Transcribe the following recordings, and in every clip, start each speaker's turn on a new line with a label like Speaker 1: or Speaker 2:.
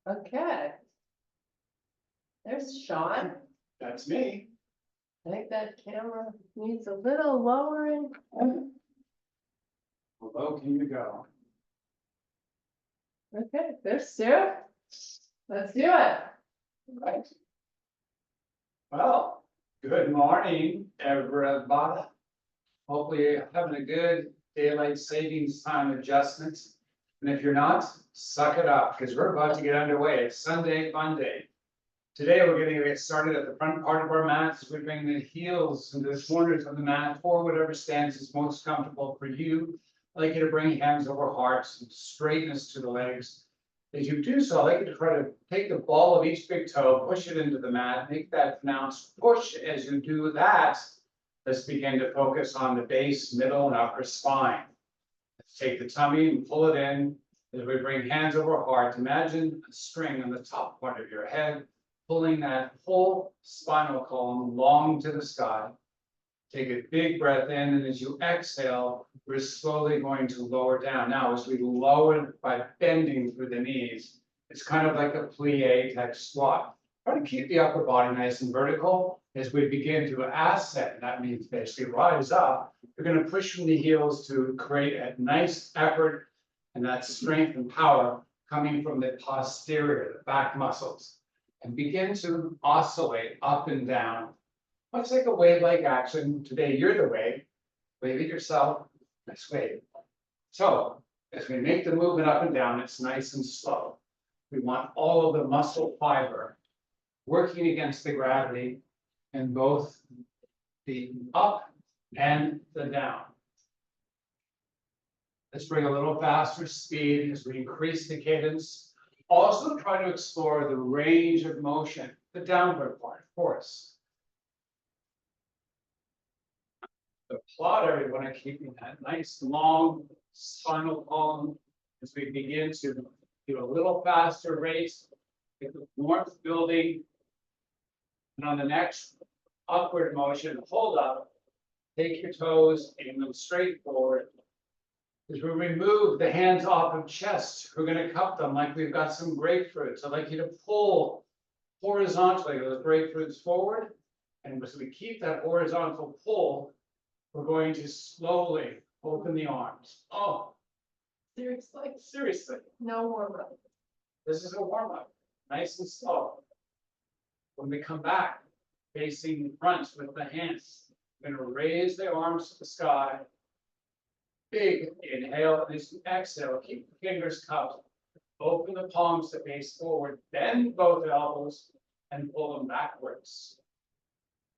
Speaker 1: Okay. There's Sean.
Speaker 2: That's me.
Speaker 1: I think that camera needs a little lowering.
Speaker 2: How low can you go?
Speaker 1: Okay, there's Sue. Let's do it.
Speaker 2: Right. Well, good morning, everybody. Hopefully you're having a good daylight savings time adjustment. And if you're not, suck it up, because we're about to get underway. It's Sunday Funday. Today, we're going to get started at the front part of our mat. We bring the heels into the corners of the mat, or whatever stance is most comfortable for you. I'd like you to bring hands over hearts and straightness to the legs. As you do so, I'd like you to try to take the ball of each big toe, push it into the mat, make that pronounced push. As you do that, let's begin to focus on the base, middle, and upper spine. Let's take the tummy and pull it in. As we bring hands over heart, imagine a string on the top part of your head, pulling that whole spinal column long to the sky. Take a big breath in, and as you exhale, we're slowly going to lower down. Now, as we lower by bending through the knees, it's kind of like a plie type squat. Try to keep the upper body nice and vertical. As we begin to ascend, that means basically rise up. We're going to push from the heels to create a nice effort and that strength and power coming from the posterior, the back muscles, and begin to oscillate up and down. Much like a wave-like action. Today, you're the wave. Wave it yourself. Let's wave. So, as we make the movement up and down, it's nice and slow. We want all of the muscle fiber working against the gravity in both the up and the down. Let's bring a little faster speed as we increase the cadence. Also try to explore the range of motion, the downward part, of course. Applaud everyone at keeping that nice long spinal column as we begin to do a little faster rate, get the warmth building. And on the next upward motion, hold up, take your toes, aim them straight forward. As we remove the hands off of chest, we're going to cup them like we've got some grapefruits. I'd like you to pull horizontally those grapefruits forward. And as we keep that horizontal pull, we're going to slowly open the arms. Oh,
Speaker 1: Seriously,
Speaker 2: seriously,
Speaker 1: no warm up.
Speaker 2: this is a warm-up, nice and slow. When we come back, facing front with the hands, we're going to raise the arms to the sky. Big inhale, and as you exhale, keep the fingers cupped. Open the palms to face forward, bend both elbows, and pull them backwards.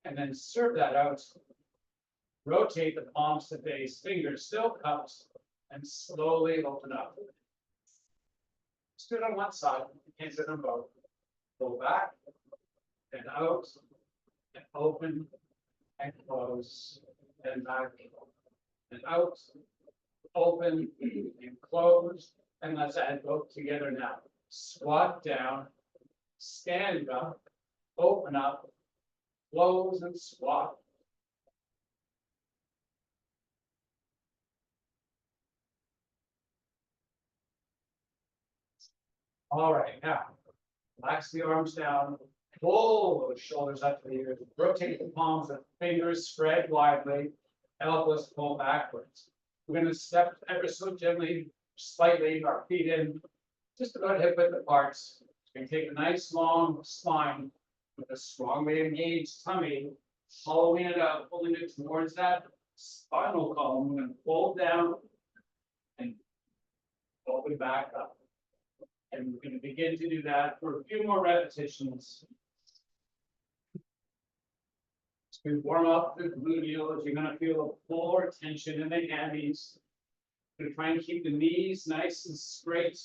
Speaker 2: And then serve that out. Rotate the palms to face, fingers still cupped, and slowly open up. Sit on one side, you can't sit on both. Pull back, and out, and open, and close, and back, and out, open, and close, and let's add both together now. Squat down, stand up, open up, close, and squat. All right, now, relax the arms down, pull those shoulders up to the ears, rotate the palms, the fingers spread widely, elbows pull backwards. We're going to step ever so gently, slightly, our feet in, just about hip width apart. We're going to take a nice long spine with a strongly engaged tummy, hollowing it out, pulling it towards that spinal column. We're going to fold down and open back up. And we're going to begin to do that for a few more repetitions. As we warm up the gluteals, you're going to feel a fuller tension in the hammies. We're going to try and keep the knees nice and straight.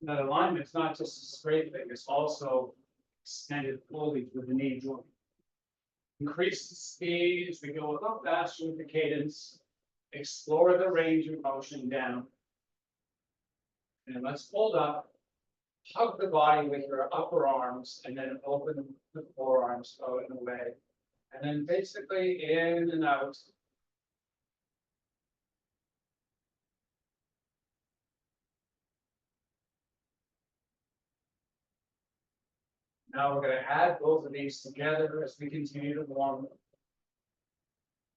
Speaker 2: That alignment is not just a straight thing, it's also extended fully through the knee joint. Increase the speed as we go a little faster with the cadence. Explore the range of motion down. And let's hold up, hug the body with your upper arms, and then open the forearms out and away. And then basically in and out. Now we're gonna add both of these together as we continue to warm.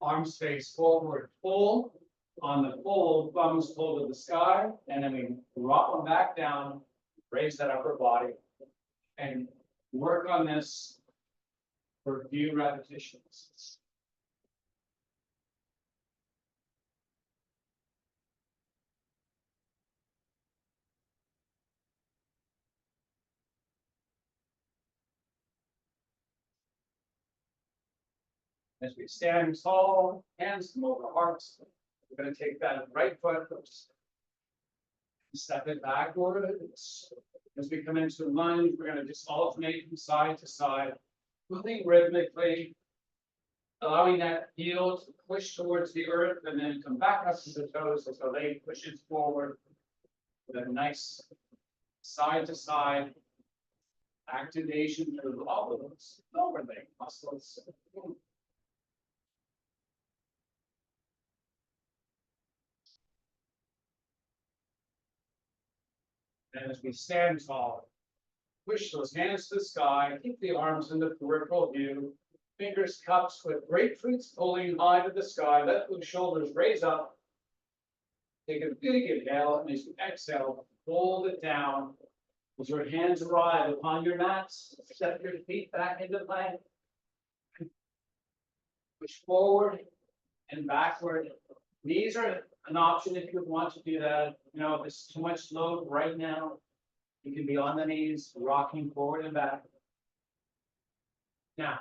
Speaker 2: Arms face forward, pull. On the pull, thumbs pull to the sky, and then we drop them back down, raise that upper body. And work on this for a few repetitions. As we stand tall, hands come over hearts, we're gonna take that right foot, step it backwards. As we come into lunge, we're gonna just alternate from side to side, moving rhythmically, allowing that heel to push towards the earth and then come back up to the toes as the leg pushes forward. With a nice side to side activation through all of those lower leg muscles. And as we stand tall, push those hands to the sky, keep the arms in the peripheral view, fingers cups with grapefruits pulling high to the sky, let those shoulders raise up. Take a big inhale, and as you exhale, hold it down. As your hands arrive upon your mats, step your feet back into plank. Push forward and backward. These are an option if you want to do that. You know, if it's too much load right now, you can be on the knees, rocking forward and back. Now,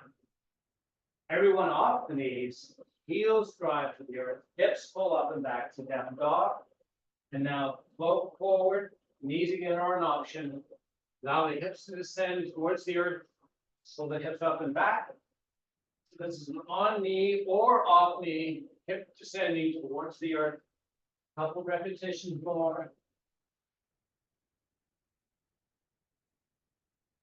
Speaker 2: everyone off the knees, heels drive to the earth, hips pull up and back to down dog. And now float forward, knees again are an option. Allow the hips to descend towards the earth, pull the hips up and back. This is an on knee or off knee, hip descending towards the earth. Couple repetitions more.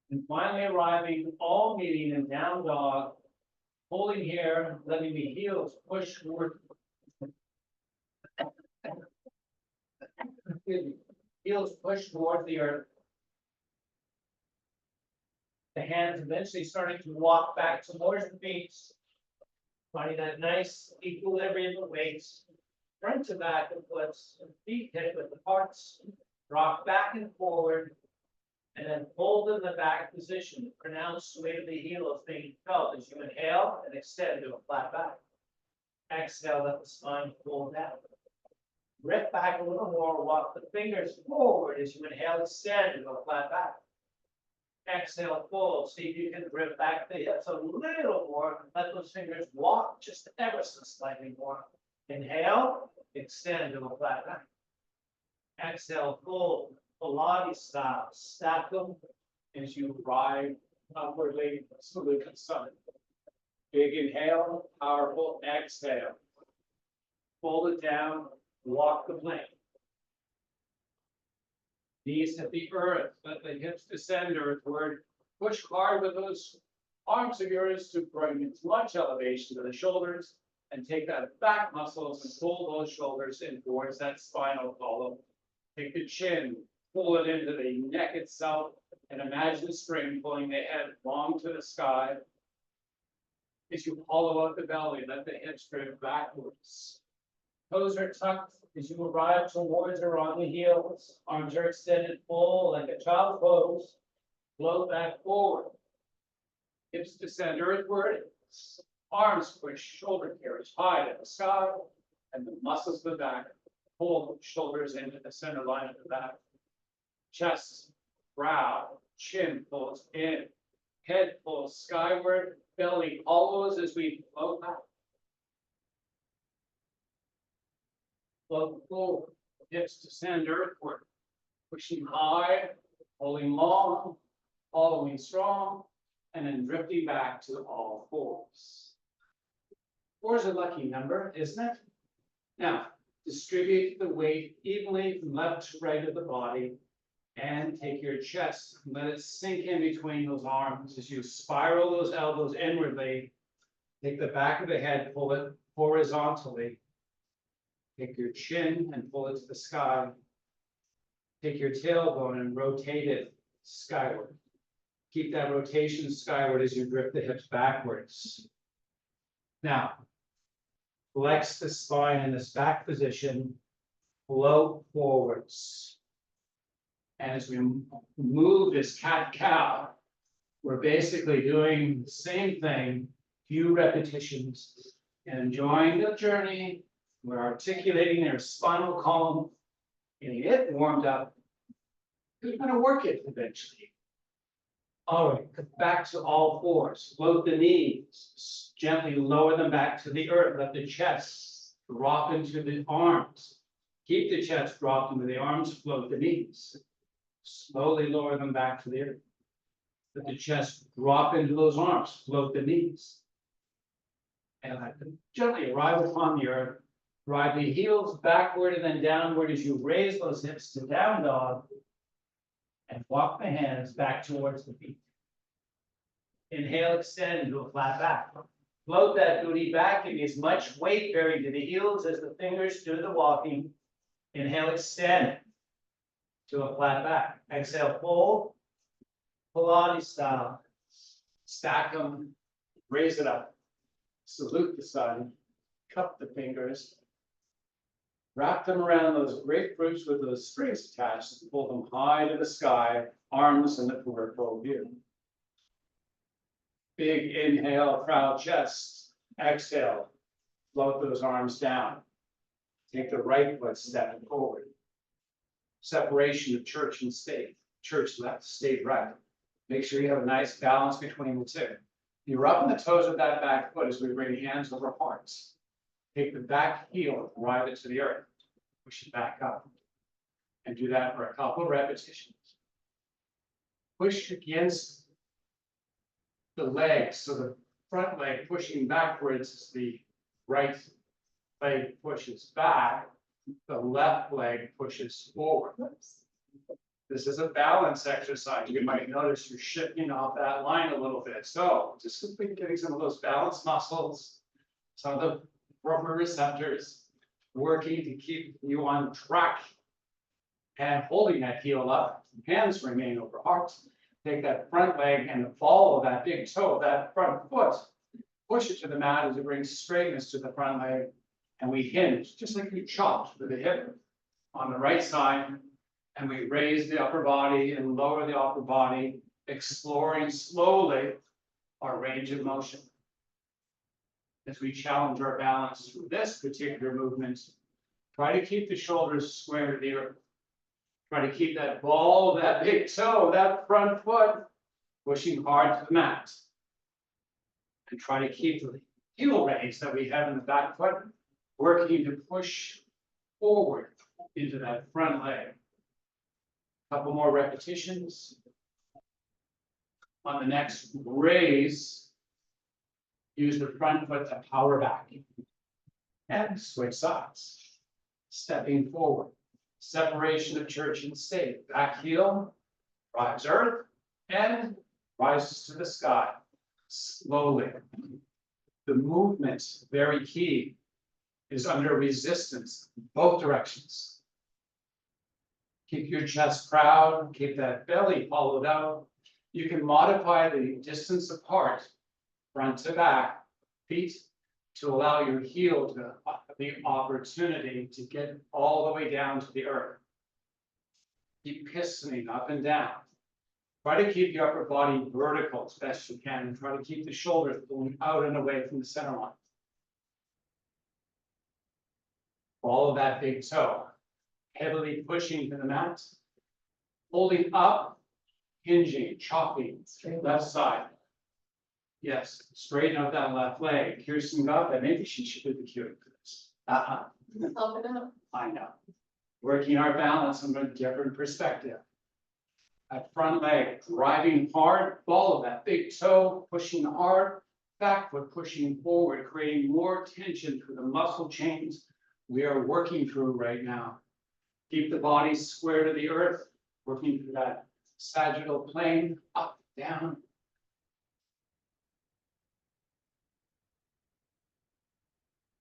Speaker 2: And finally arriving, all meeting in down dog, holding here, letting the heels push forward. Heels push toward the earth. The hands eventually starting to walk back towards the feet. Finding that nice equilibrium of weights. Front to back of flips, feet hit with the parts. Rock back and forward. And then hold in the back position. Pronounced weight of the heel is being felt as you inhale and extend to a flat back. Exhale, let the spine pull down. Rip back a little more, walk the fingers forward as you inhale, extend to a flat back. Exhale, fold. See if you can rip back the hips a little more. Let those fingers walk just ever so slightly more. Inhale, extend to a flat back. Exhale, fold. Pilates style. Stack them as you ride upwardly to the sun. Big inhale, powerful exhale. Fold it down, walk the plank. Knees hit the earth, let the hips descend earthward. Push hard with those arms of yours to bring as much elevation to the shoulders and take that back muscles and pull those shoulders in towards that spinal column. Take the chin, pull it into the neck itself, and imagine the string pulling the head long to the sky. As you hollow out the belly, let the hips drift backwards. Toes are tucked as you arrive towards or on the heels. Arms are extended full like a child's pose. Float back forward. Hips descend earthward. Arms push shoulder carries high to the sky. And the muscles of the back pull shoulders into the center line of the back. Chest, brow, chin pulls in. Head pulls skyward. Belly hollows as we float back. Float forward, hips descend earthward, pushing high, holding long, following strong, and then drifting back to all fours. Four is a lucky number, isn't it? Now, distribute the weight evenly from left to right of the body, and take your chest and let it sink in between those arms as you spiral those elbows inwardly. Take the back of the head, pull it horizontally. Take your chin and pull it to the sky. Take your tailbone and rotate it skyward. Keep that rotation skyward as you drift the hips backwards. Now, flex the spine in this back position, float forwards. And as we move this cat-cow, we're basically doing the same thing, few repetitions, and enjoying the journey. We're articulating their spinal column, getting it warmed up. We're going to work it eventually. All right, come back to all fours. Float the knees, gently lower them back to the earth. Let the chest drop into the arms. Keep the chest dropped into the arms, float the knees. Slowly lower them back to the earth. Let the chest drop into those arms, float the knees. And let them gently arrive upon the earth. Drive the heels backward and then downward as you raise those hips to down dog. And walk the hands back towards the feet. Inhale, extend into a flat back. Float that booty back, give as much weight buried to the heels as the fingers do the walking. Inhale, extend to a flat back. Exhale, fold. Pilates style. Stack them, raise it up. Salute the sun. Cup the fingers. Wrap them around those grapefruits with those strings attached and pull them high to the sky, arms in the peripheral view. Big inhale, proud chest. Exhale, float those arms down. Take the right foot stepping forward. Separation of church and state. Church left, state right. Make sure you have a nice balance between the two. You rub the toes of that back foot as we bring hands over hearts. Take the back heel, drive it to the earth, push it back up, and do that for a couple of repetitions. Push against the legs, so the front leg pushing backwards as the right leg pushes back, the left leg pushes forward. This is a balance exercise. You might notice you're shifting off that line a little bit. So just simply getting some of those balance muscles, some of the proprioceptors working to keep you on track and holding that heel up. Hands remain over hearts. Take that front leg and the ball of that big toe, that front foot, push it to the mat as it brings straightness to the front leg. And we hinge, just like you chopped with the hip on the right side. And we raise the upper body and lower the upper body, exploring slowly our range of motion. As we challenge our balance through this particular movement, try to keep the shoulders square to the earth. Try to keep that ball, that big toe, that front foot, pushing hard to the mat. And try to keep the heel raise that we have in the back foot, working to push forward into that front leg. Couple more repetitions. On the next raise, use the front foot to power back. And switch sides. Stepping forward. Separation of church and state. Back heel, drives earth, and rises to the sky. Slowly. The movement, very key, is under resistance, both directions. Keep your chest proud, keep that belly hollowed out. You can modify the distance apart, front to back, feet, to allow your heel to have the opportunity to get all the way down to the earth. Keep pistoning up and down. Try to keep the upper body vertical as best you can, and try to keep the shoulders pulling out and away from the center line. Follow that big toe. Heavily pushing to the mat, holding up, hinging, chopping, left side. Yes, straighten out that left leg. Kirsten got that. Maybe she should do the cueing for this.
Speaker 1: Help it out.
Speaker 2: I know. Working our balance from a different perspective. That front leg driving hard, follow that big toe, pushing hard, back foot pushing forward, creating more tension for the muscle chains we are working through right now. Keep the body square to the earth, working through that sagittal plane, up, down.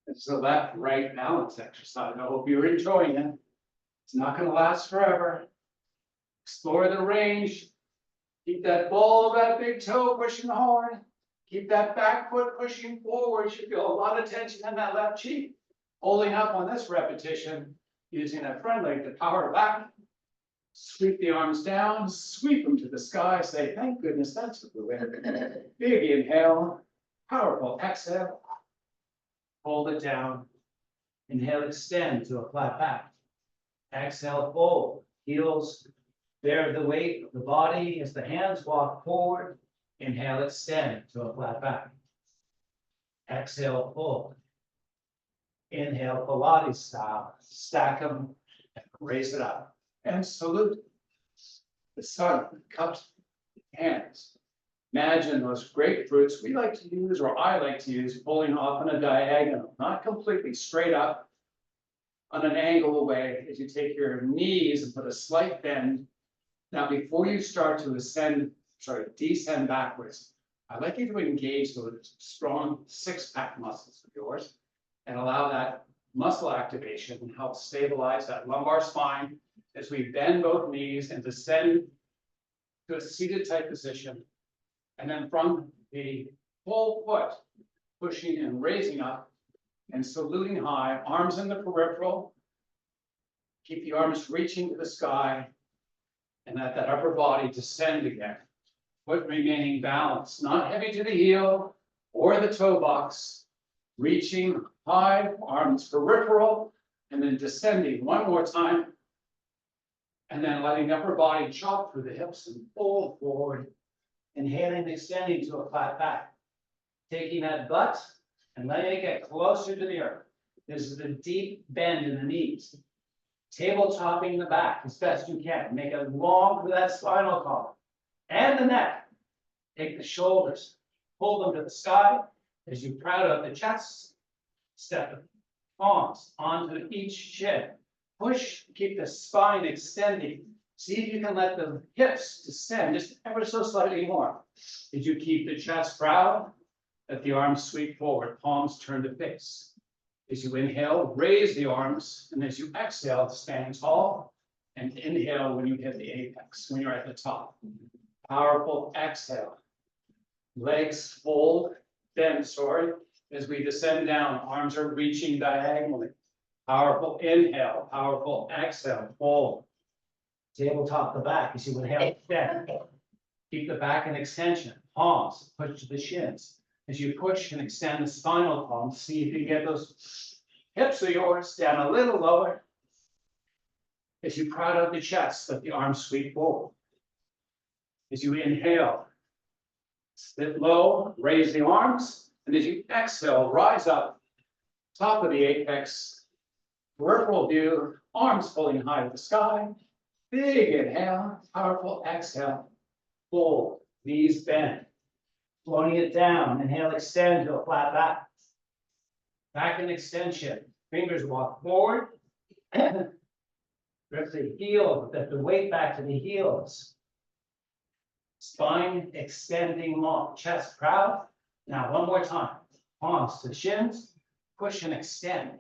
Speaker 2: It's a left-right balance exercise. I hope you're enjoying it. It's not going to last forever. Explore the range. Keep that ball of that big toe pushing hard. Keep that back foot pushing forward. You feel a lot of tension in that left cheek. Holding up on this repetition, using that front leg to power back. Sweep the arms down, sweep them to the sky. Say, thank goodness that's what we're in. Big inhale, powerful exhale. Hold it down. Inhale, extend to a flat back. Exhale, fold. Heels bear the weight of the body as the hands walk forward. Inhale, extend to a flat back. Exhale, fold. Inhale, Pilates style. Stack them, raise it up. And salute. The sun cups hands. Imagine those grapefruits we like to use, or I like to use, pulling off on a diagonal, not completely straight up, on an angle away, as you take your knees and put a slight bend. Now, before you start to descend backwards, I'd like you to engage those strong six-pack muscles of yours and allow that muscle activation and help stabilize that lumbar spine as we bend both knees and descend to a seated type position. And then from the whole foot, pushing and raising up and saluting high, arms in the peripheral. Keep the arms reaching to the sky and let that upper body descend again. Foot remaining balanced, not heavy to the heel or the toe box. Reaching high, arms peripheral, and then descending one more time. And then letting the upper body chop through the hips and fold forward. Inhaling, extending to a flat back. Taking that butt and letting it get closer to the earth. This is a deep bend in the knees. Tabletopping the back as best you can. Make it long for that spinal column. And the neck. Take the shoulders, pull them to the sky as you proud of the chest. Step the palms onto each shin. Push, keep the spine extending. See if you can let the hips descend just ever so slightly more. As you keep the chest proud, let the arms sweep forward, palms turn to face. As you inhale, raise the arms, and as you exhale, stand tall, and inhale when you hit the apex, when you're at the top. Powerful exhale. Legs fold, bend, as we descend down, arms are reaching diagonally. Powerful inhale, powerful exhale, fold. Tabletop the back as you inhale, extend. Keep the back in extension, palms push to the shins. As you push and extend the spinal column, see if you get those hips of yours down a little lower. As you proud of the chest, let the arms sweep forward. As you inhale, sit low, raise the arms, and as you exhale, rise up, top of the apex, peripheral view, arms pulling high to the sky. Big inhale, powerful exhale, fold, knees bend. Floating it down, inhale, extend to a flat back. Back in extension, fingers walk forward. Grip the heel, get the weight back to the heels. Spine extending long, chest proud. Now one more time, palms to shins, push and extend.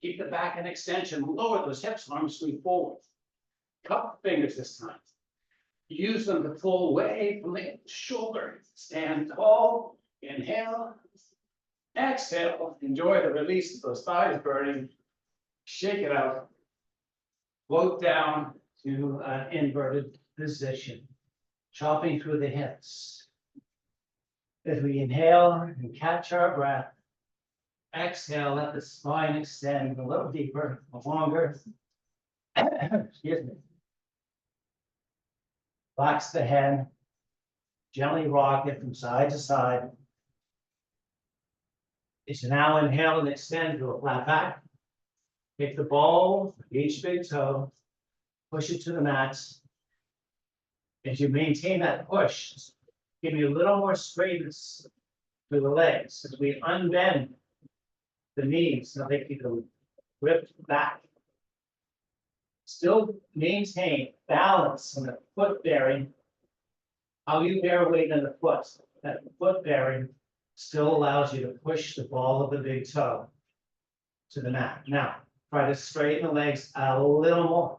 Speaker 2: Keep the back in extension, lower those hips, arms sweep forward. Cup the fingers this time. Use them to pull away from the shoulder. Stand tall, inhale, exhale. Enjoy the release of those thighs burning. Shake it out. Float down to an inverted position. Chopping through the hips. As we inhale and catch our breath, exhale, let the spine extend a little deeper, longer. Excuse me. Relax the head, gently rock it from side to side. As you now inhale and extend to a flat back. Take the ball, each big toe, push it to the mat. As you maintain that push, give you a little more straightness to the legs as we unbend the knees so they can grip back. Still maintain balance in the foot bearing. How you bear weight in the foot, that foot bearing still allows you to push the ball of the big toe to the mat. Now, try to straighten the legs a little more.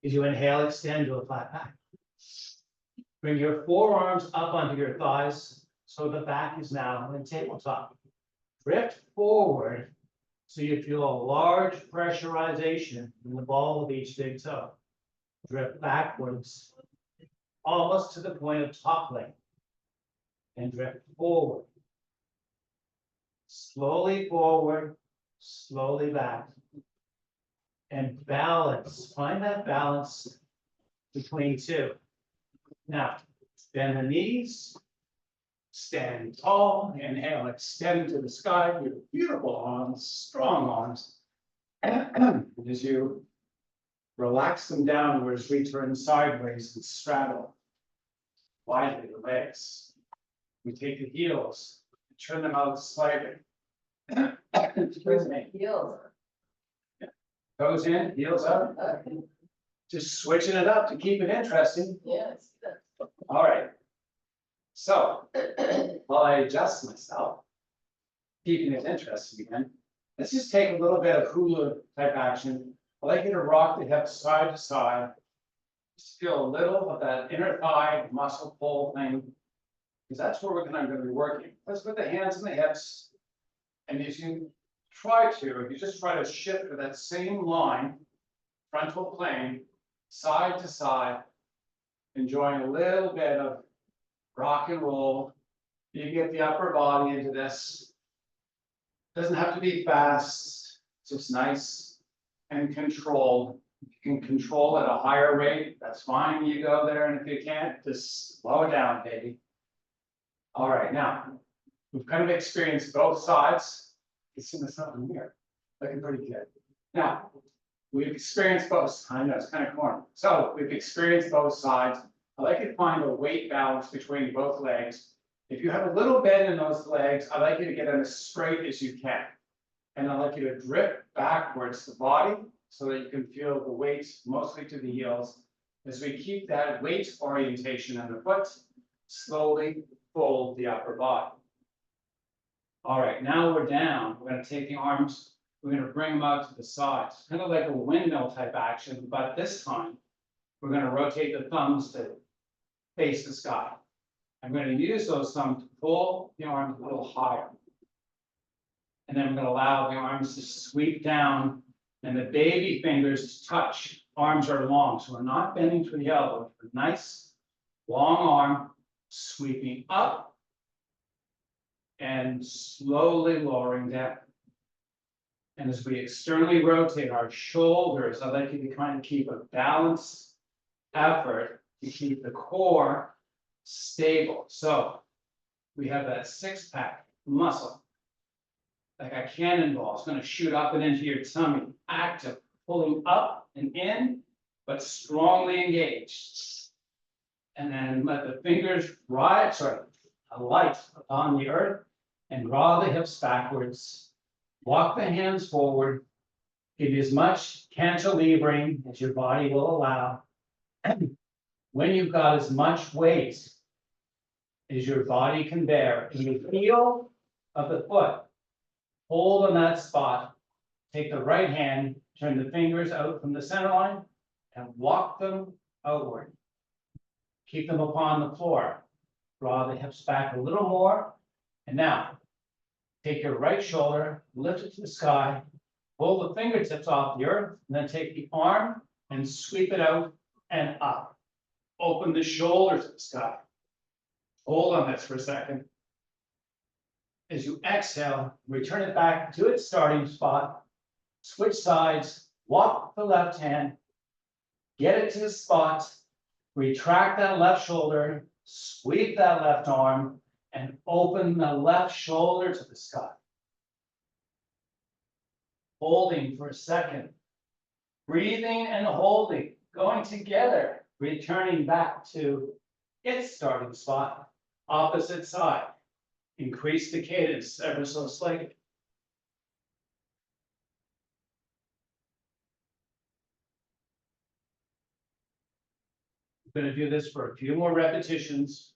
Speaker 2: As you inhale, extend to a flat back.
Speaker 3: Bring your forearms up onto your thighs, so the back is now in tabletop. Drift forward, so you feel a large pressurization in the ball of each big toe. Drift backwards, almost to the point of top leg. And drift forward. Slowly forward, slowly back. And balance, find that balance between two. Now, bend the knees, stand tall, inhale, extend to the sky, your beautiful arms, strong arms. As you relax them downwards, return sideways and straddle widely the legs. We take the heels, turn them out slightly. Excuse me.
Speaker 1: Heels.
Speaker 3: Toes in, heels up. Just switching it up to keep it interesting.
Speaker 1: Yes.
Speaker 3: All right. So, while I adjust myself, keeping it interesting again, let's just take a little bit of hula type action. I like you to rock the hips side to side. Just feel a little of that inner thigh muscle pull thing, because that's where I'm going to be working. Let's put the hands on the hips, and if you just try to shift to that same line, frontal plane, side to side, enjoying a little bit of rock and roll. You get the upper body into this. Doesn't have to be fast, it's just nice and controlled. If you can control at a higher rate, that's fine, you go there, and if you can't, just slow it down, baby. All right, now, we've kind of experienced both sides. You see myself in here, looking pretty good. Now, we've experienced both, I know it's kind of corny. So we've experienced both sides. I like you to find a weight balance between both legs. If you have a little bend in those legs, I like you to get them as straight as you can. And I like you to drift backwards the body so that you can feel the weight mostly to the heels. As we keep that weight orientation on the foot, slowly fold the upper body. All right, now we're down. We're going to take the arms, we're going to bring them out to the sides, kind of like a windmill type action, but this time we're going to rotate the thumbs to face the sky. I'm going to use those thumbs to pull the arms a little higher. And then I'm going to allow the arms to sweep down and the baby fingers to touch. Arms are long, so we're not bending to the elbow. A nice long arm sweeping up and slowly lowering down. And as we externally rotate our shoulders, I'd like you to kind of keep a balanced effort to keep the core stable. So we have that six-pack muscle, like a cannonball. It's going to shoot up and into your tummy, active, pulling up and in, but strongly engaged. And then let the fingers alight upon the earth and draw the hips backwards. Walk the hands forward. Give you as much cantilevering as your body will allow. When you've got as much weight as your body can bear, in the heel of the foot, hold on that spot. Take the right hand, turn the fingers out from the center line, and walk them outward. Keep them upon the floor. Draw the hips back a little more. And now, take your right shoulder, lift it to the sky, pull the fingertips off the earth, and then take the arm and sweep it out and up. Open the shoulder to the sky. Hold on this for a second. As you exhale, return it back to its starting spot. Switch sides, walk the left hand, get it to the spot, retract that left shoulder, sweep that left arm, and open the left shoulder to the sky. Holding for a second. Breathing and holding, going together, returning back to its starting spot, opposite side. Increase the cadence ever so slightly. I'm going to do this for a few more repetitions.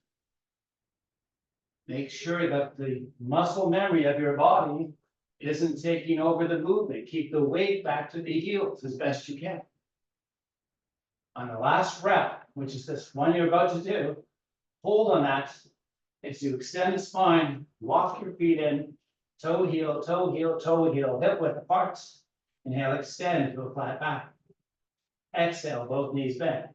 Speaker 3: Make sure that the muscle memory of your body isn't taking over the movement. Keep the weight back to the heels as best you can. On the last rep, which is this one you're about to do, hold on that. As you extend the spine, walk your feet in, toe, heel, toe, heel, toe, heel, hip width apart. Inhale, extend to a flat back. Exhale, both knees bend.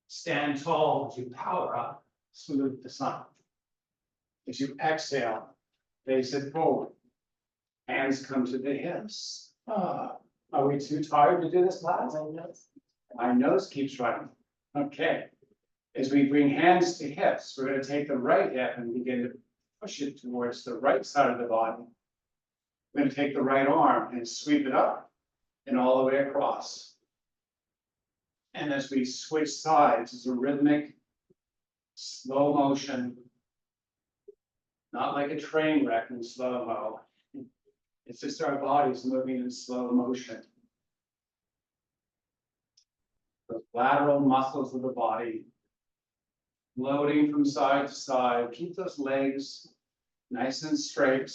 Speaker 3: Stand tall as you power up, salute the sun. As you exhale, face it forward. Hands come to the hips. Ah, are we too tired to do this class? My nose keeps running. Okay. As we bring hands to hips, we're going to take the right hip and begin to push it towards the right side of the body. We're going to take the right arm and sweep it up and all the way across. And as we switch sides, it's a rhythmic, slow motion, not like a train wreck in slow-mo. It's just our bodies moving in slow motion. The lateral muscles of the body floating from side to side. Keep those legs nice and straight.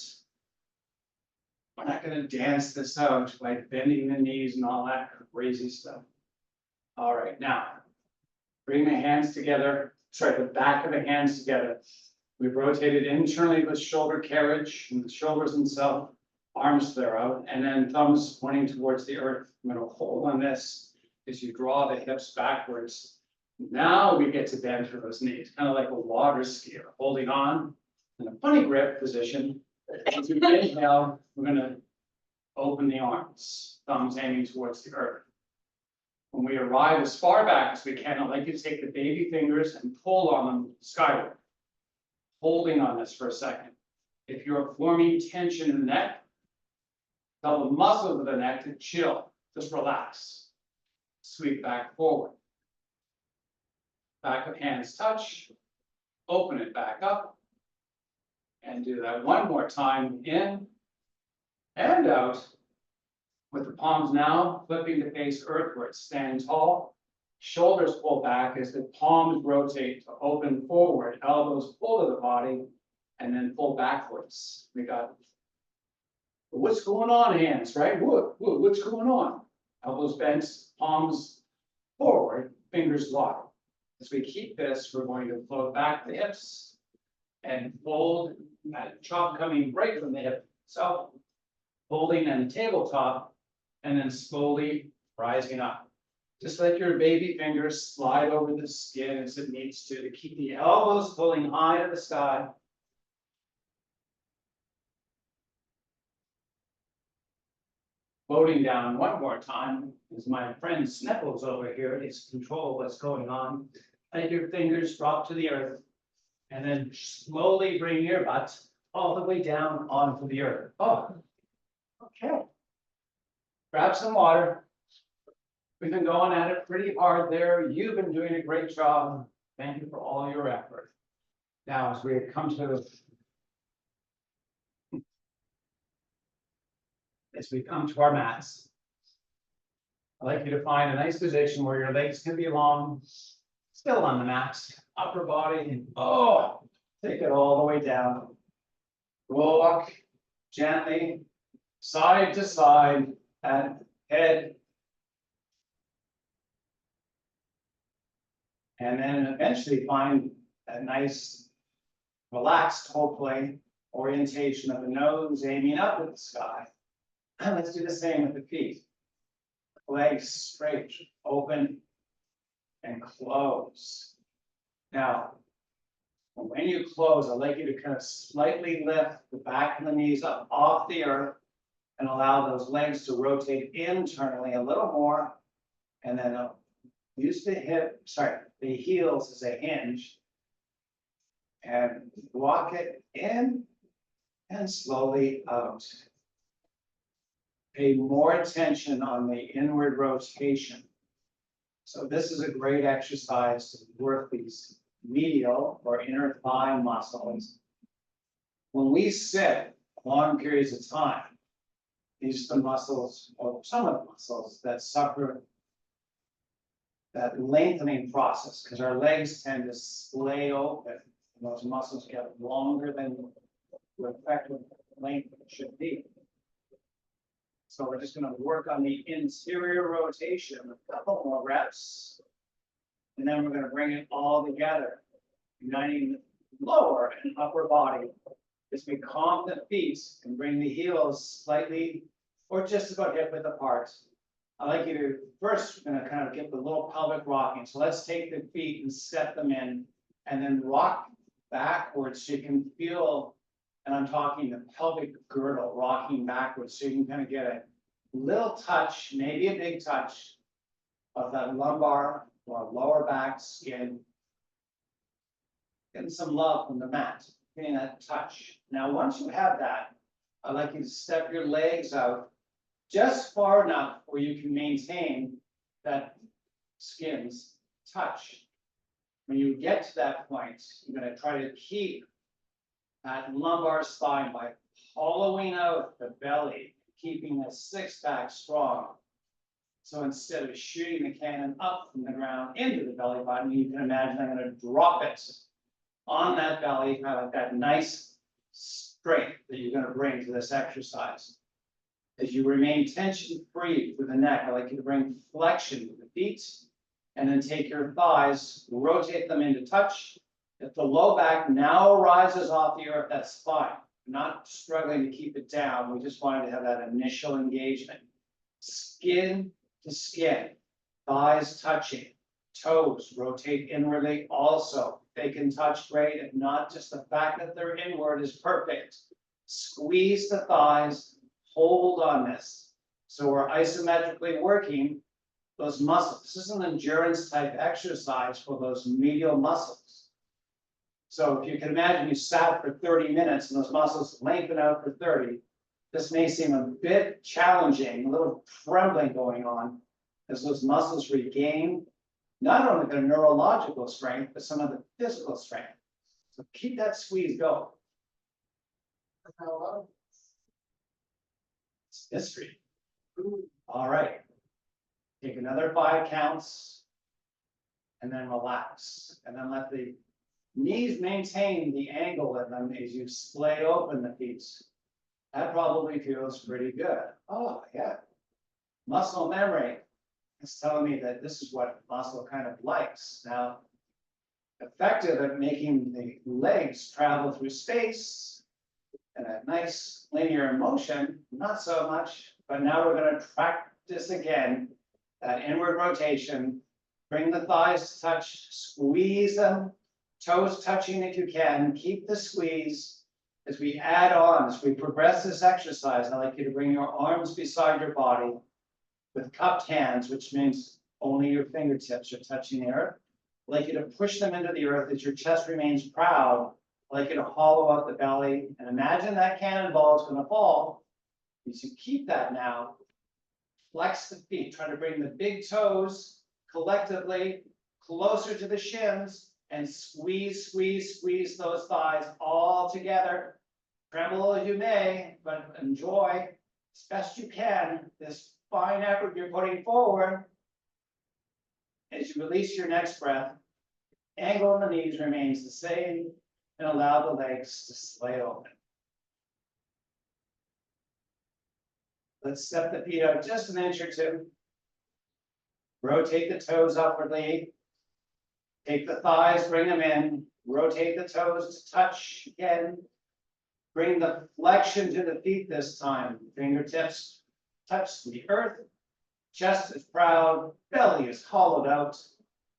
Speaker 3: We're not going to dance this out by bending the knees and all that crazy stuff. All right, now bring the hands together. Sorry, the back of the hands together. We've rotated internally with shoulder carriage and the shoulders themselves, arms flare out, and then thumbs pointing towards the earth. I'm going to hold on this as you draw the hips backwards. Now we get to bend through those knees, kind of like a water skier, holding on in a funny grip position. As we inhale, we're going to open the arms, thumbs aiming towards the earth. When we arrive as far back as we can, I'd like you to take the baby fingers and pull on them skyward, holding on this for a second. If you're forming tension in the neck, tell the muscles of the neck to chill, just relax. Sweep back forward. Back of hands touch, open it back up, and do that one more time, in and out, with the palms now flipping to face earthward. Stand tall, shoulders pull back as the palms rotate to open forward, elbows pull to the body, and then pull backwards. We got, what's going on, hands, right? What's going on? Elbows bent, palms forward, fingers wide. As we keep this, we're going to float back the hips and fold, that chop coming right from the hip itself, holding on the tabletop, and then slowly rising up. Just let your baby fingers slide over the skin as it needs to keep the elbows pulling high to the sky. Floating down one more time, as my friend Sniffles over here is control what's going on. Let your fingers drop to the earth, and then slowly bring your butt all the way down onto the earth. Oh, okay. Grab some water. We've been going at it pretty hard there. You've been doing a great job. Thank you for all your effort. Now, as we come to our mats, I'd like you to find a nice position where your legs can be long, still on the mat, upper body, and take it all the way down. Rock gently, side to side, and head. And then eventually find a nice, relaxed, hopefully, orientation of the nose aiming up at the sky. And let's do the same with the feet. Legs straight, open, and close. Now, when you close, I'd like you to kind of slightly lift the back of the knees up off the earth and allow those legs to rotate internally a little more. And then use the heels as a hinge. And walk it in and slowly out. Pay more attention on the inward rotation. So this is a great exercise to work these medial or inner thigh muscles. When we sit long periods of time, these are the muscles, or some of the muscles that suffer that lengthening process, because our legs tend to splay open, and those muscles get longer than the effective length should be. So we're just going to work on the interior rotation, a couple more reps, and then we're going to bring it all together. uniting the lower and upper body. As we calm the feet and bring the heels slightly or just about hip width apart. I'd like you to first, we're gonna kind of get the little pelvic rocking. So let's take the feet and step them in and then rock backwards so you can feel, and I'm talking the pelvic girdle rocking backwards so you can kind of get a little touch, maybe a big touch of that lumbar or lower back skin. Getting some love from the mat, getting that touch. Now, once you have that, I'd like you to step your legs out just far enough where you can maintain that skin's touch. When you get to that point, you're going to try to keep that lumbar spine by hollowing out the belly, keeping the six pack strong. So instead of shooting the cannon up from the ground into the belly button, you can imagine I'm going to drop it on that belly, kind of like that nice strength that you're going to bring to this exercise. As you remain tension free through the neck, I like you to bring flexion to the feet and then take your thighs, rotate them into touch. If the low back now rises off the earth, that's fine. Not struggling to keep it down. We just wanted to have that initial engagement. Skin to skin, thighs touching, toes rotate inwardly also. They can touch great, if not, just the fact that they're inward is perfect. Squeeze the thighs, hold on this. So we're isometrically working those muscles. This is an endurance type exercise for those medial muscles. So if you can imagine you sat for 30 minutes and those muscles lengthen out for 30, this may seem a bit challenging, a little trembling going on as those muscles regain not only their neurological strength, but some of the physical strength. So keep that squeeze going. It's mystery. All right. Take another 5 counts and then relax. And then let the knees maintain the angle of them as you splay open the feet. That probably feels pretty good. Oh, yeah. Muscle memory. It's telling me that this is what muscle kind of likes. Now, effective at making the legs travel through space and a nice linear motion, not so much, but now we're going to practice again that inward rotation. Bring the thighs to touch, squeeze them, toes touching if you can, keep the squeeze. As we add on, as we progress this exercise, I'd like you to bring your arms beside your body with cupped hands, which means only your fingertips are touching the earth. I'd like you to push them into the earth as your chest remains proud. I'd like you to hollow out the belly and imagine that cannonball is going to fall. As you keep that now, flex the feet, try to bring the big toes collectively closer to the shins and squeeze, squeeze, squeeze those thighs all together. Tremble as you may, but enjoy as best you can this fine effort you're putting forward. As you release your next breath, angle on the knees remains the same and allow the legs to splay open. Let's step the feet out just an inch or two. Rotate the toes upwardly. Take the thighs, bring them in. Rotate the toes to touch again. Bring the flexion to the feet this time. Fingertips touch the earth. Chest is proud. Belly is hollowed out.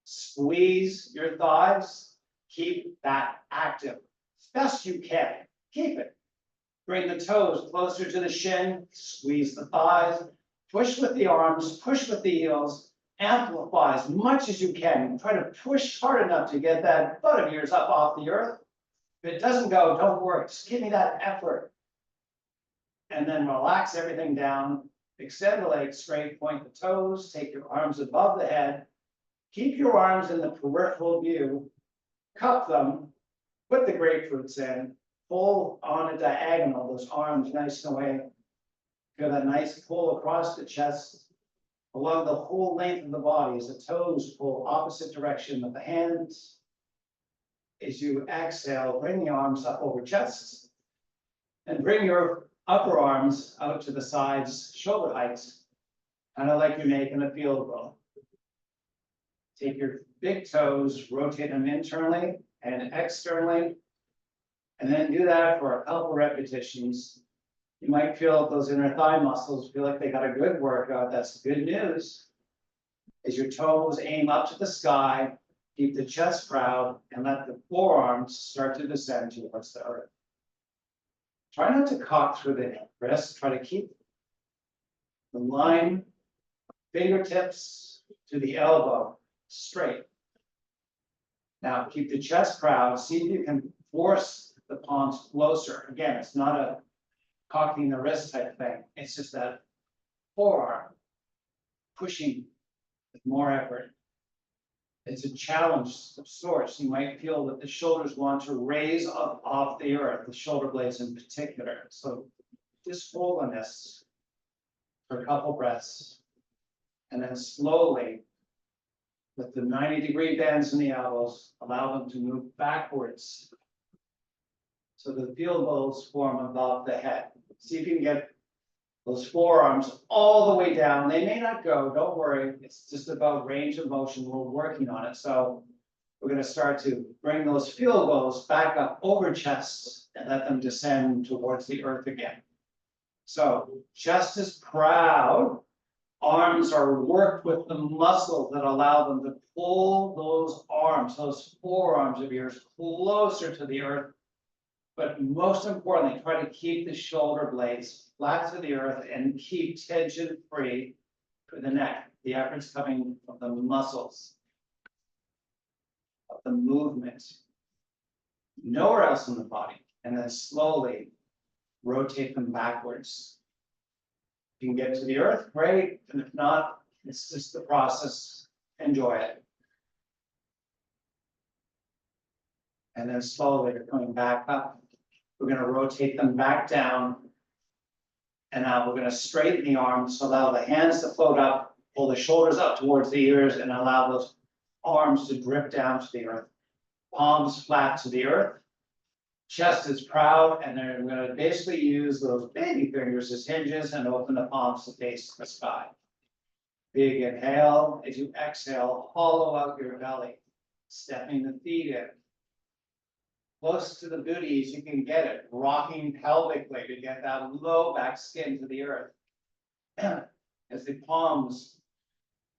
Speaker 3: Squeeze your thighs. Keep that active as best you can. Keep it. Bring the toes closer to the shin. Squeeze the thighs. Push with the arms. Push with the heels. Amplify as much as you can. Try to push hard enough to get that butt of yours up off the earth. If it doesn't go, don't worry. Just give me that effort. And then relax everything down. Extend the legs straight, point the toes, take your arms above the head. Keep your arms in the peripheral view. Cup them, put the grapefruits in, pull on a diagonal, those arms nice and away. Feel that nice pull across the chest, along the whole length of the body as the toes pull opposite direction with the hands. As you exhale, bring the arms up over chest and bring your upper arms out to the sides, shoulder height, kind of like you're making a field goal. Take your big toes, rotate them internally, and externally. And then do that for a couple repetitions. You might feel those inner thigh muscles feel like they got a good workout. That's good news. As your toes aim up to the sky, keep the chest proud and let the forearms start to descend towards the earth. Try not to cock through the wrist. Try to keep the line, fingertips to the elbow straight. Now keep the chest proud. See if you can force the palms closer. Again, it's not a cocking the wrist type thing. It's just that forearm pushing with more effort. It's a challenge of sorts. You might feel that the shoulders want to raise up off the earth, the shoulder blades in particular. So just hold on this for a couple breaths. And then slowly, with the 90-degree bends in the elbows, allow them to move backwards. So the field goals form above the head. See if you can get those forearms all the way down. They may not go, don't worry. It's just about range of motion. We're working on it. So we're going to start to bring those field goals back up over chest and let them descend towards the earth again. So chest is proud. Arms are worked with the muscles that allow them to pull those arms, those forearms of yours closer to the earth. But most importantly, try to keep the shoulder blades flat to the earth and keep tension free for the neck. The effort's coming from the muscles of the movement, nowhere else in the body. And then slowly rotate them backwards. If you can get to the earth, great. And if not, it's just the process. Enjoy it. And then slowly you're coming back up. We're going to rotate them back down. And now we're going to straighten the arms, allow the hands to float up, pull the shoulders up towards the ears, and allow those arms to drip down to the earth. Palms flat to the earth. Chest is proud, and then we're going to basically use those baby fingers as hinges and open the palms to face the sky. Big inhale. As you exhale, hollow out your belly, stepping the feet in. Close to the booty as you can get it, rocking pelvically to get that low back skin to the earth. As the palms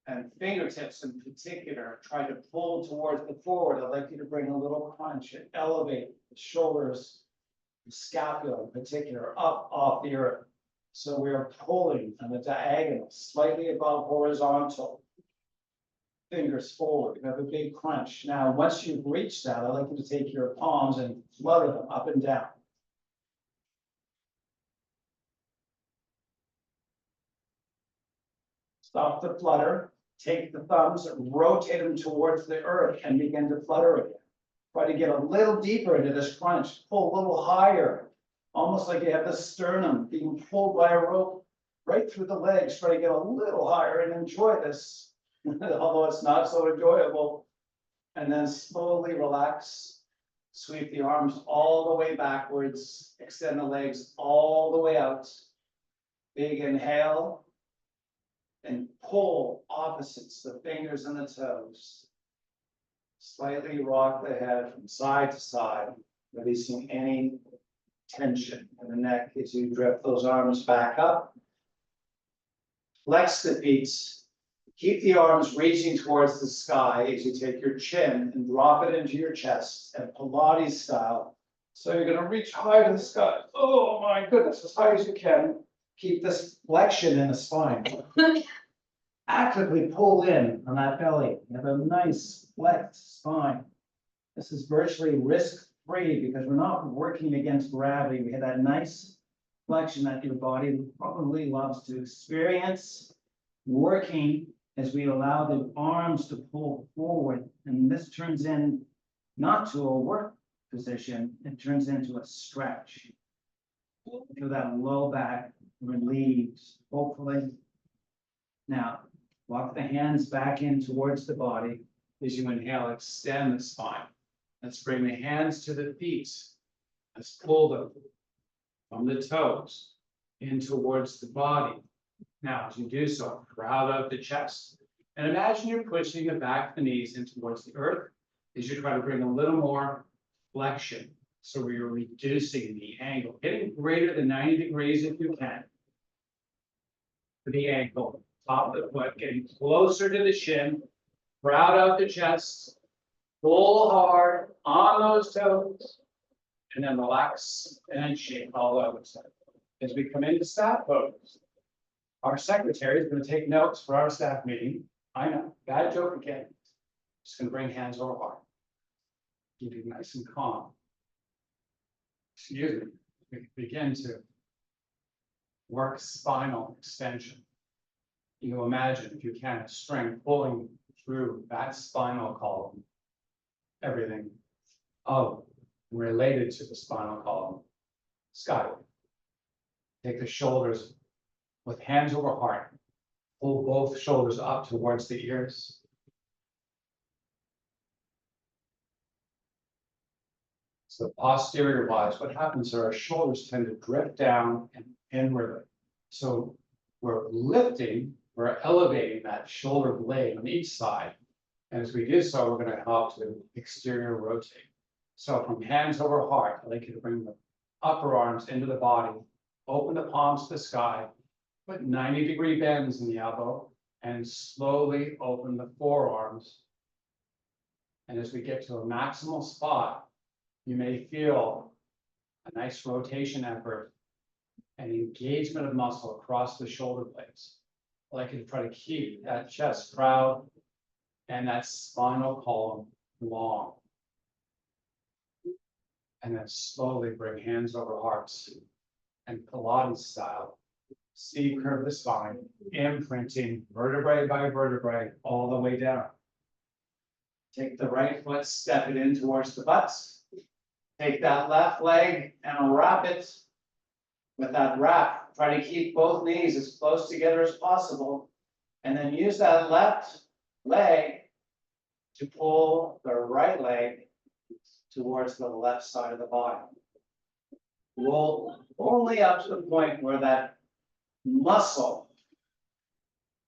Speaker 3: and fingertips in particular try to pull towards the forward, I'd like you to bring a little crunch and elevate the shoulders, the scapula in particular, up off the earth. So we are pulling on the diagonal, slightly above horizontal. Fingers forward, you have a big crunch. Now, once you've reached that, I'd like you to take your palms and flutter them up and down. Stop the flutter, take the thumbs, rotate them towards the earth and begin to flutter again. Try to get a little deeper into this crunch, pull a little higher, almost like you have the sternum being pulled by a rope right through the legs. Try to get a little higher and enjoy this. Although it's not so enjoyable. And then slowly relax, sweep the arms all the way backwards, extend the legs all the way out. Big inhale, and pull opposites, the fingers and the toes. Slightly rock the head from side to side, releasing any tension in the neck as you drift those arms back up. Flex the feet. Keep the arms reaching towards the sky as you take your chin and drop it into your chest and Pilates style. So you're going to reach high to the sky. Oh my goodness, as high as you can. Keep this flexion in the spine. Actively pull in on that belly. You have a nice flexed spine. This is virtually risk-free because we're not working against gravity. We have that nice flexion that your body probably loves to experience. Working as we allow the arms to pull forward, and this turns in not to a work position, it turns into a stretch. Feel that low back relieves, hopefully. Now, walk the hands back in towards the body. As you inhale, extend the spine. Let's bring the hands to the feet. Let's pull them from the toes in towards the body. Now, as you do so, proud of the chest. And imagine you're pushing the back of the knees in towards the earth.
Speaker 2: is you try to bring a little more flexion. So we're reducing the angle, getting greater than 90 degrees if you can. To the ankle, top of the foot, getting closer to the shin, proud out the chest, pull hard on those toes, and then relax and shake all over. As we come into staff pose, our secretary is going to take notes for our staff meeting. I know, bad joke again. Just going to bring hands over heart. Keep it nice and calm. Excuse me. We begin to work spinal extension. You imagine, if you can, a string pulling through that spinal column. Everything of related to the spinal column. Skyward. Take the shoulders with hands over heart. Pull both shoulders up towards the ears. So posterior wise, what happens is our shoulders tend to drift down and inward. So we're lifting, we're elevating that shoulder blade on each side. And as we do so, we're going to help to exterior rotate. So from hands over heart, I'd like you to bring the upper arms into the body, open the palms to the sky, put 90-degree bends in the elbow, and slowly open the forearms. And as we get to a maximal spot, you may feel a nice rotation effort and engagement of muscle across the shoulder blades. I'd like you to try to keep that chest proud and that spinal column long. And then slowly bring hands over hearts and Pilates style. C curve the spine, imprinting vertebrae by vertebrae all the way down. Take the right foot, step it in towards the butts. Take that left leg and wrap it. With that wrap, try to keep both knees as close together as possible. And then use that left leg to pull the right leg towards the left side of the body. Roll only up to the point where that muscle,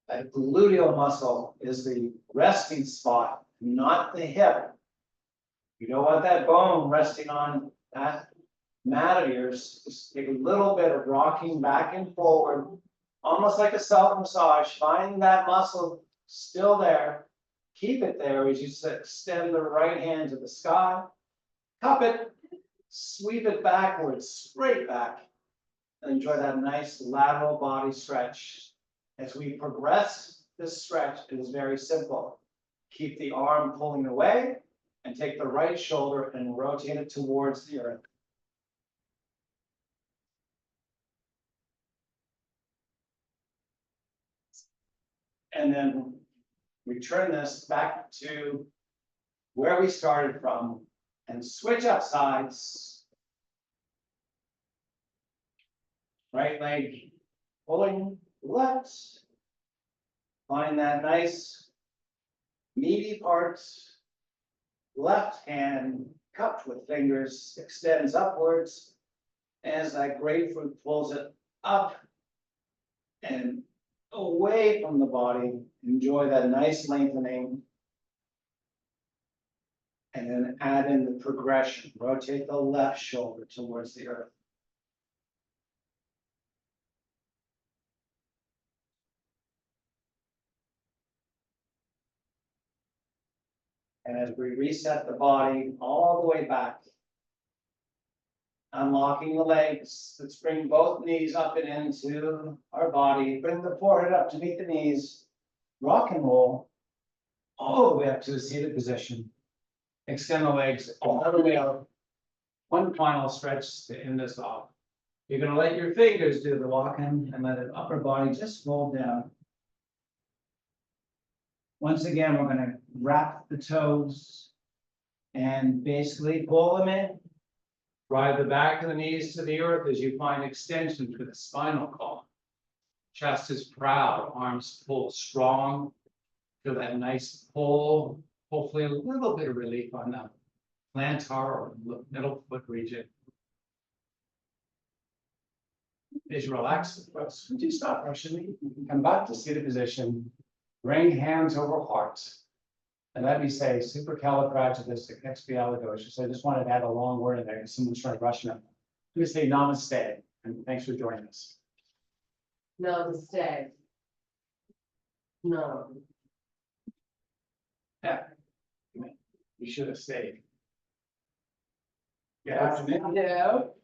Speaker 2: that gluteal muscle, is the resting spot, not the hip. You don't want that bone resting on that mat of yours. Just take a little bit of rocking back and forward, almost like a self-massage. Find that muscle still there. Keep it there as you extend the right hand to the sky. Cup it, sweep it backwards, straight back. And enjoy that nice lateral body stretch. As we progress this stretch, it is very simple. Keep the arm pulling away and take the right shoulder and rotate it towards the earth. And then return this back to where we started from and switch up sides. Right leg pulling left. Find that nice meaty part. Left hand cupped with fingers extends upwards as that grapefruit pulls it up and away from the body. Enjoy that nice lengthening. And then add in the progression. Rotate the left shoulder towards the earth. And as we reset the body all the way back, unlocking the legs, let's bring both knees up and into our body. Bring the forehead up to meet the knees. Rock and roll all the way up to the seated position. Extend the legs all the way out. One final stretch to end this off. You're going to let your fingers do the walking and let the upper body just fold down. Once again, we're going to wrap the toes and basically pull them in. Drive the back of the knees to the earth as you find extension to the spinal column. Chest is proud, arms pull strong. Feel that nice pull. Hopefully a little bit of relief on the plantar or middle foot region. As you relax the foot, would you stop rushing me? Come back to seated position. Bring hands over heart.
Speaker 3: And let me say supercalifragilisticexpialidocious. I just wanted to add a long word in there because someone's trying to rush me. Let me say namaste and thanks for joining us.
Speaker 1: Namaste. No.
Speaker 3: Yeah. You should have stayed. Good afternoon.
Speaker 1: No.